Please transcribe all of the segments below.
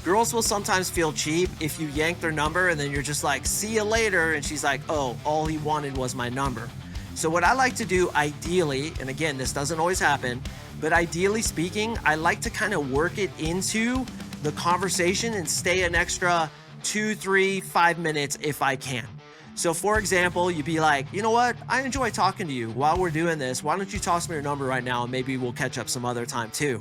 Girls will sometimes feel cheap if you yank their number and then you're just like, see you later. And she's like, oh, all he wanted was my number. So what I like to do ideally, and again, this doesn't always happen, but ideally speaking, I like to kind of work it into the conversation and stay an extra 2, 3, 5 minutes if I can. So for example, you'd be like, you know what? I enjoy talking to you while we're doing this. Why don't you toss me your number right now and maybe we'll catch up some other time too.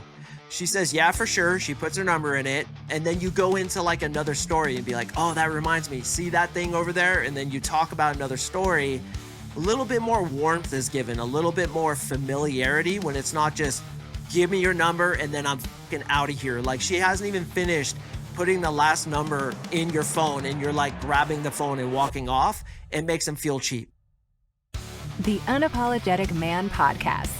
She says, yeah, for sure. She puts her number in it. And then you go into like another story and be like, oh, that reminds me. See that thing over there? And then you talk about another story. A little bit more warmth is given, a little bit more familiarity when it's not just give me your number and then I'm fucking out of here. Like she hasn't even finished putting the last number in your phone and you're like grabbing the phone and walking off. It makes them feel cheap. The Unapologetic Man Podcast.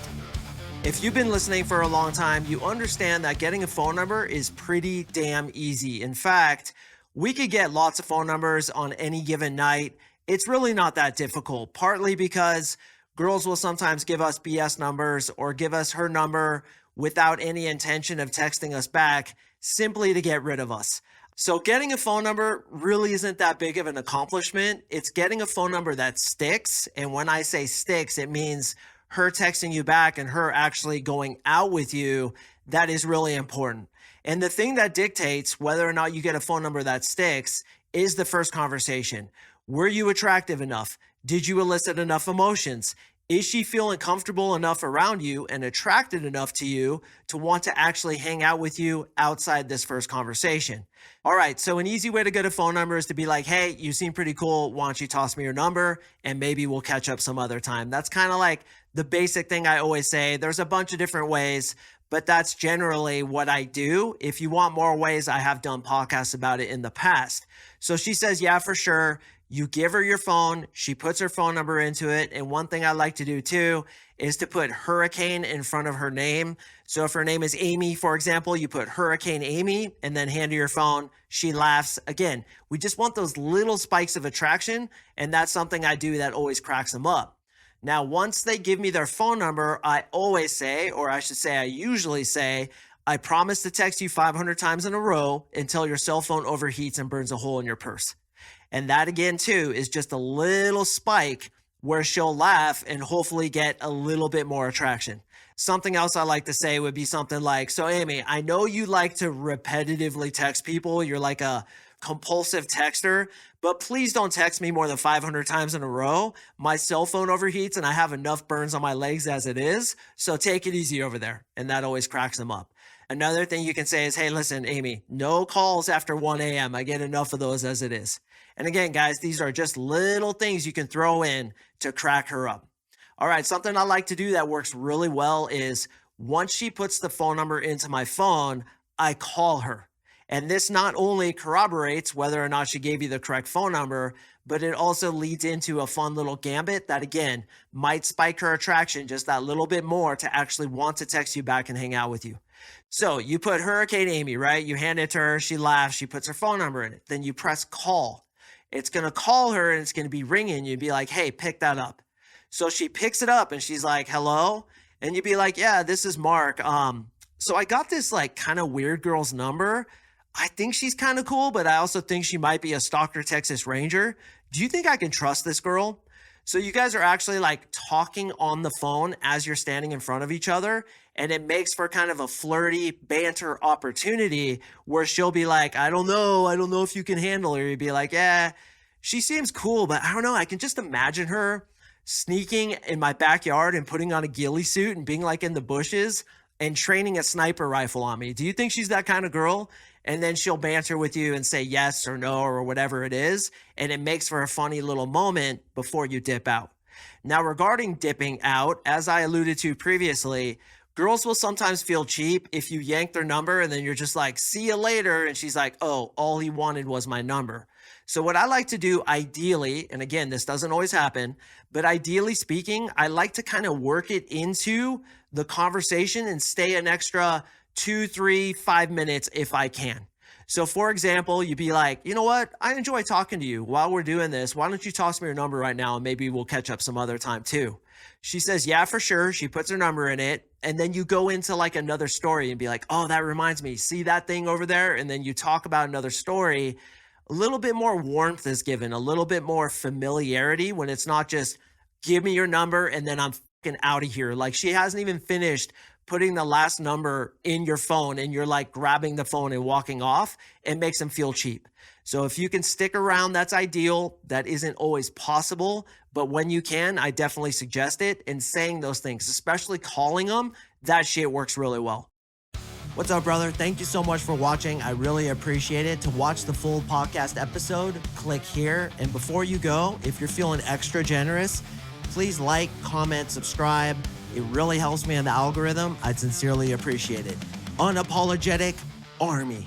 If you've been listening for a long time, you understand that getting a phone number is pretty damn easy. In fact, we could get lots of phone numbers on any given night. It's really not that difficult, partly because girls will sometimes give us BS numbers or give us her number without any intention of texting us back simply to get rid of us. So getting a phone number really isn't that big of an accomplishment. It's getting a phone number that sticks. And when I say sticks, it means her texting you back and her actually going out with you. That is really important. And the thing that dictates whether or not you get a phone number that sticks is the first conversation. Were you attractive enough? Did you elicit enough emotions? Is she feeling comfortable enough around you and attracted enough to you to want to actually hang out with you outside this first conversation? All right, so an easy way to get a phone number is to be like, hey, you seem pretty cool. Why don't you toss me your number and maybe we'll catch up some other time. That's kind of like the basic thing I always say. There's a bunch of different ways, but that's generally what I do. If you want more ways, I have done podcasts about it in the past. So she says, yeah, for sure. You give her your phone, she puts her phone number into it. And one thing I like to do too is to put hurricane in front of her name. So if her name is Amy, for example, you put Hurricane Amy and then hand her your phone. She laughs. Again, we just want those little spikes of attraction. And that's something I do that always cracks them up. Now, once they give me their phone number, I always say, or I should say, I usually say, I promise to text you 500 times in a row until your cell phone overheats and burns a hole in your purse. And that again, too, is just a little spike where she'll laugh and hopefully get a little bit more attraction. Something else I like to say would be something like, so Amy, I know you like to repetitively text people. You're like a compulsive texter, but please don't text me more than 500 times in a row. My cell phone overheats and I have enough burns on my legs as it is. So take it easy over there. And that always cracks them up. Another thing you can say is, hey, listen, Amy, no calls after 1 a.m. I get enough of those as it is. And again, guys, these are just little things you can throw in to crack her up. All right, something I like to do that works really well is once she puts the phone number into my phone, I call her. And this not only corroborates whether or not she gave you the correct phone number, but it also leads into a fun little gambit that, again, might spike her attraction just that little bit more to actually want to text you back and hang out with you. So you put Hurricane Amy, right? You hand it to her, she laughs, she puts her phone number in it. Then you press call. It's going to call her and it's going to be ringing. You'd be like, hey, pick that up. So she picks it up and she's like, hello? And you'd be like, yeah, this is Mark. So I got this like kind of weird girl's number. I think she's kind of cool, but I also think she might be a stalker Texas Ranger. Do you think I can trust this girl? So you guys are actually like talking on the phone as you're standing in front of each other. And it makes for kind of a flirty banter opportunity where she'll be like, I don't know if you can handle her. You'd be like, yeah, she seems cool, but I don't know. I can just imagine her sneaking in my backyard and putting on a ghillie suit and being like in the bushes and training a sniper rifle on me. Do you think she's that kind of girl? And then she'll banter with you and say yes or no or whatever it is. And it makes for a funny little moment before you dip out. Now, regarding dipping out, as I alluded to previously, girls will sometimes feel cheap if you yank their number and then you're just like, see you later. And she's like, oh, all he wanted was my number. So what I like to do ideally, and again, this doesn't always happen, but ideally speaking, I like to kind of work it into the conversation and stay an extra 2, 3, 5 minutes if I can. So for example, you'd be like, you know what? I enjoy talking to you. While we're doing this, why don't you toss me your number right now and maybe we'll catch up some other time too. She says, yeah, for sure. She puts her number in it. And then you go into like another story and be like, oh, that reminds me. See that thing over there? And then you talk about another story. A little bit more warmth is given, a little bit more familiarity when it's not just give me your number and then I'm fucking out of here. Like she hasn't even finished putting the last number in your phone and you're like grabbing the phone and walking off. It makes them feel cheap. So if you can stick around, that's ideal. That isn't always possible, but when you can, I definitely suggest it. And saying those things, especially calling them, that shit works really well. What's up, brother? Thank you so much for watching. I really appreciate it. To watch the full podcast episode, click here. And before you go, if you're feeling extra generous, please like, comment, subscribe. It really helps me in the algorithm. I'd sincerely appreciate it. Unapologetic Army.